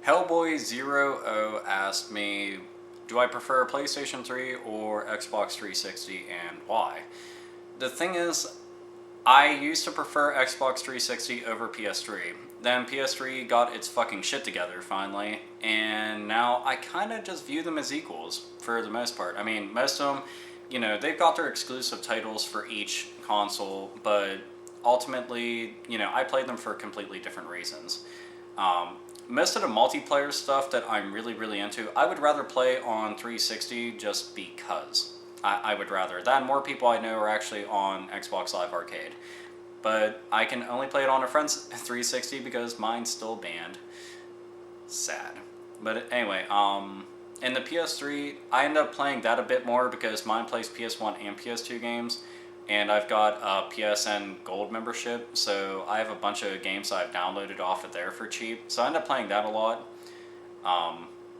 Hellboy00 asked me, do I prefer PlayStation 3 or Xbox 360 and why? The thing is, I used to prefer Xbox 360 over PS3. Then PS3 got its fucking shit together finally, and now I kind of just view them as equals for the most part. I mean, most of them, you know, they've got their exclusive titles for each console, but ultimately, you know, I played them for completely different reasons. Most of the multiplayer stuff that I'm really into, I would rather play on 360 just because. I would rather. That and more people I know are actually on Xbox Live Arcade. But I can only play it on a friend's 360 because mine's still banned. Sad. But anyway, in the PS3, I end up playing that a bit more because mine plays PS1 and PS2 games. And I've got a PSN Gold membership, so I have a bunch of games I've downloaded off of there for cheap. So I end up playing that a lot.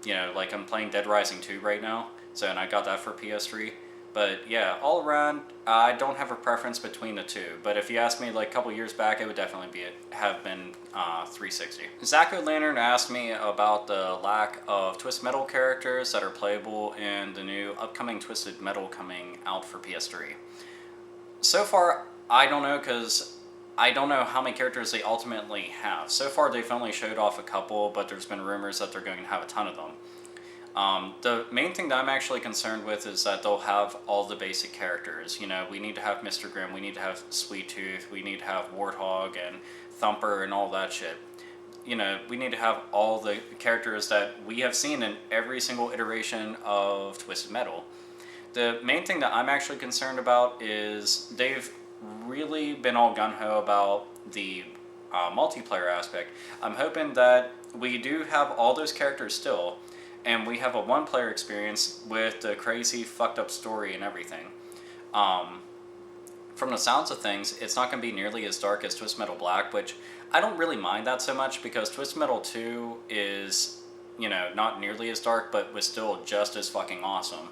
You know, like I'm playing Dead Rising 2 right now, so and I got that for PS3. But yeah, all around, I don't have a preference between the two. But if you asked me like a couple years back, it would definitely have been 360. Zacko Lantern asked me about the lack of Twisted Metal characters that are playable in the new upcoming Twisted Metal coming out for PS3. So far, I don't know, because I don't know how many characters they ultimately have. So far, they've only showed off a couple, but there's been rumors that they're going to have a ton of them. The main thing that I'm actually concerned with is that they'll have all the basic characters. You know, we need to have Mr. Grimm, we need to have Sweet Tooth, we need to have Warthog and Thumper and all that shit. You know, we need to have all the characters that we have seen in every single iteration of Twisted Metal. The main thing that I'm actually concerned about is they've really been all gung-ho about the multiplayer aspect. I'm hoping that we do have all those characters still, and we have a one-player experience with the crazy, fucked up story and everything. From the sounds of things, it's not going to be nearly as dark as Twisted Metal Black, which I don't really mind that so much because Twisted Metal 2 is, you know, not nearly as dark, but was still just as fucking awesome.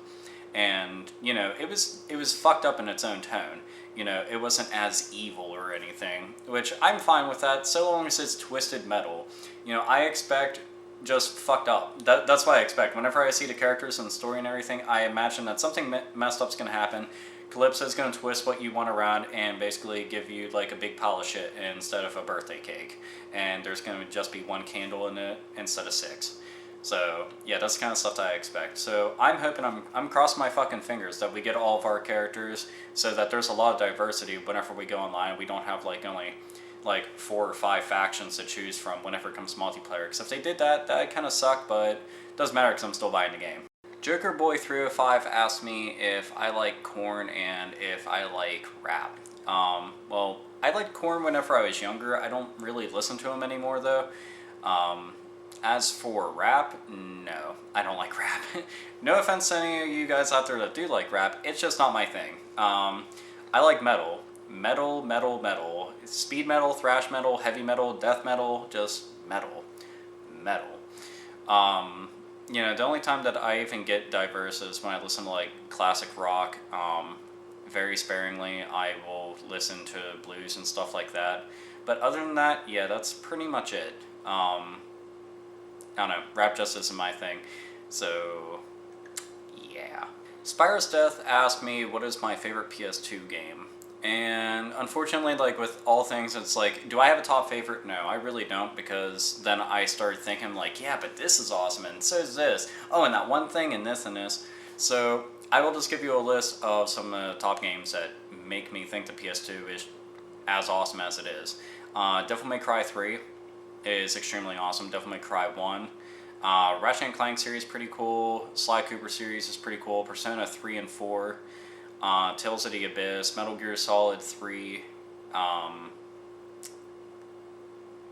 And, you know, it was fucked up in its own tone. You know, it wasn't as evil or anything, which I'm fine with that, so long as it's Twisted Metal. You know, I expect just fucked up. That's what I expect. Whenever I see the characters and the story and everything, I imagine that something messed up's going to happen. Calypso's going to twist what you want around and basically give you, like, a big pile of shit instead of a birthday cake. And there's going to just be one candle in it instead of 6. So, yeah, that's the kind of stuff that I expect. So, I'm hoping, I'm crossing my fucking fingers that we get all of our characters so that there's a lot of diversity whenever we go online. We don't have, like, only, like, 4 or 5 factions to choose from whenever it comes to multiplayer. Because if they did that, that'd kind of suck, but it doesn't matter because I'm still buying the game. JokerBoy305 asked me if I like Korn and if I like rap. Well, I liked Korn whenever I was younger. I don't really listen to him anymore, though. As for rap, no, I don't like rap. No offense to any of you guys out there that do like rap, it's just not my thing. I like metal. Metal. Speed metal, thrash metal, heavy metal, death metal, just metal. You know, the only time that I even get diverse is when I listen to, like, classic rock. Very sparingly, I will listen to blues and stuff like that. But other than that, yeah, that's pretty much it. I don't know, rap just isn't my thing, so yeah. Spyro's Death asked me what is my favorite PS2 game, and unfortunately, like with all things, it's like, do I have a top favorite? No, I really don't, because then I started thinking like, yeah, but this is awesome, and so is this, oh, and that one thing, and this and this. So I will just give you a list of some of the top games that make me think the PS2 is as awesome as it is. Devil May Cry 3 is extremely awesome. Devil May Cry 1. Ratchet & Clank series pretty cool. Sly Cooper series is pretty cool. Persona 3 and 4. Tales of the Abyss. Metal Gear Solid 3.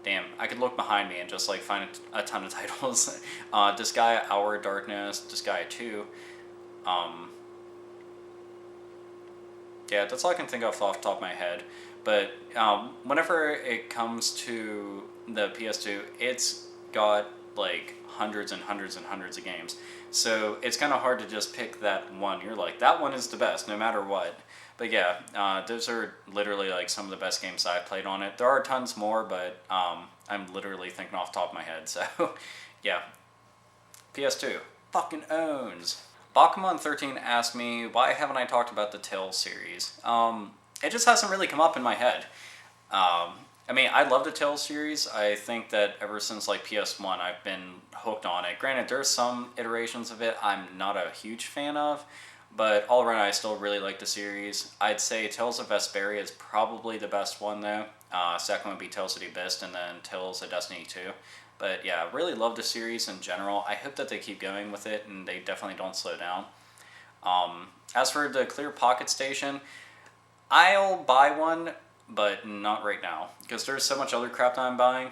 Damn, I could look behind me and just like find a ton of titles. Disgaea Hour of Darkness. Disgaea 2. Yeah, that's all I can think of off the top of my head. But whenever it comes to the PS2, it's got like hundreds and hundreds and hundreds of games. So it's kind of hard to just pick that one. You're like, that one is the best, no matter what. But yeah, those are literally like some of the best games I've played on it. There are tons more, but I'm literally thinking off the top of my head. So yeah. PS2. Fucking owns. Bakumon13 asked me, why haven't I talked about the Tales series? It just hasn't really come up in my head. I mean, I love the Tales series. I think that ever since like PS1, I've been hooked on it. Granted, there's some iterations of it I'm not a huge fan of, but all around I still really like the series. I'd say Tales of Vesperia is probably the best one though. Second would be Tales of the Abyss, and then Tales of Destiny 2. But yeah, really love the series in general. I hope that they keep going with it and they definitely don't slow down. As for the Clear Pocket Station, I'll buy one, but not right now, because there's so much other crap that I'm buying,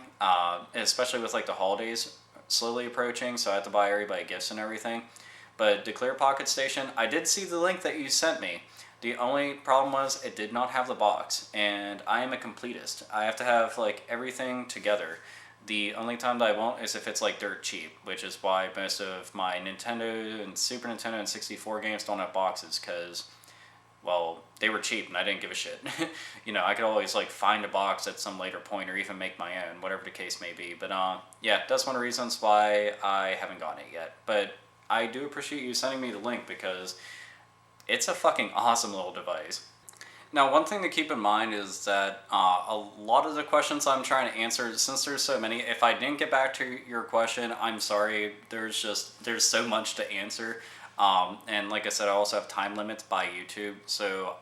especially with like the holidays slowly approaching, so I have to buy everybody gifts and everything. But the Clear Pocket Station, I did see the link that you sent me. The only problem was it did not have the box, and I am a completist. I have to have like everything together. The only time that I won't is if it's like dirt cheap, which is why most of my Nintendo and Super Nintendo and 64 games don't have boxes, because, well, they were cheap and I didn't give a shit. You know, I could always like find a box at some later point or even make my own, whatever the case may be. But yeah, that's one of the reasons why I haven't gotten it yet. But I do appreciate you sending me the link, because it's a fucking awesome little device. Now, one thing to keep in mind is that a lot of the questions I'm trying to answer, since there's so many, if I didn't get back to your question, I'm sorry. There's so much to answer. And like I said, I also have time limits by YouTube. So,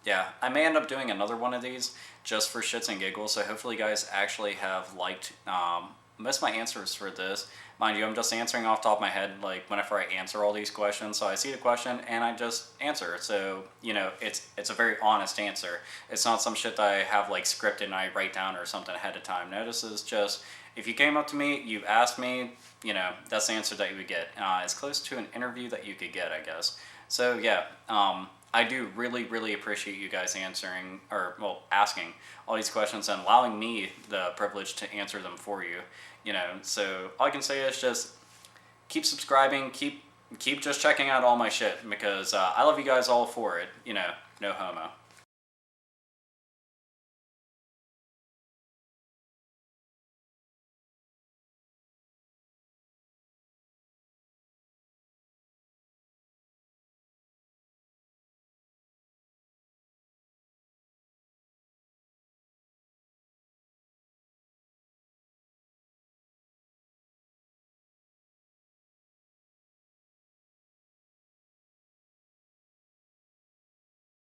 yeah, I may end up doing another one of these just for shits and giggles. So hopefully you guys actually have liked most of my answers for this. Mind you, I'm just answering off the top of my head, like, whenever I answer all these questions. So I see the question, and I just answer. So, you know, it's a very honest answer. It's not some shit that I have, like, scripted and I write down or something ahead of time. No, this is just, if you came up to me, you asked me, you know, that's the answer that you would get. As close to an interview that you could get, I guess. So, yeah, I do really, really appreciate you guys answering, or, well, asking all these questions and allowing me the privilege to answer them for you. You know, so all I can say is just keep subscribing, keep just checking out all my shit, because I love you guys all for it. You know, no homo.